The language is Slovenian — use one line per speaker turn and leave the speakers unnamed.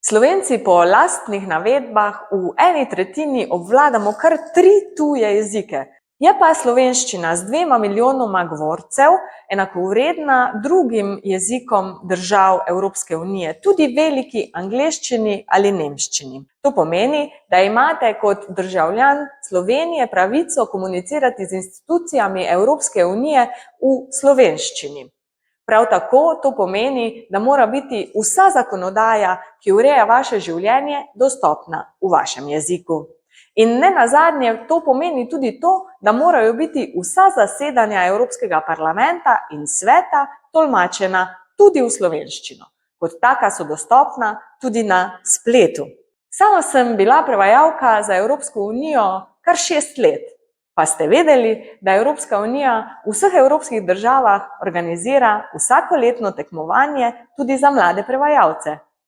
Slovenci po lastnih navedbah v eni tretjini obvladamo kar 3 tuje jezike. Je pa slovenščina z 2 milijonoma govorcev enakovredna drugim jezikom držav Evropske unije, tudi veliki angleščini ali nemščini. To pomeni, da imate kot državljan Slovenije pravico komunicirati z institucijami Evropske unije v slovenščini. Prav tako to pomeni, da mora biti vsa zakonodaja, ki ureja vaše življenje, dostopna v vašem jeziku. In nenazadnje to pomeni tudi to, da morajo biti vsa zasedanja Evropskega parlamenta in sveta tolmačena tudi v slovenščino. Kot taka so dostopna tudi na spletu. Sama sem bila prevajalka za Evropsko unijo kar 6 let. Pa ste vedeli, da Evropska unija v vseh evropskih državah organizira vsakoletno tekmovanje tudi za mlade prevajalce?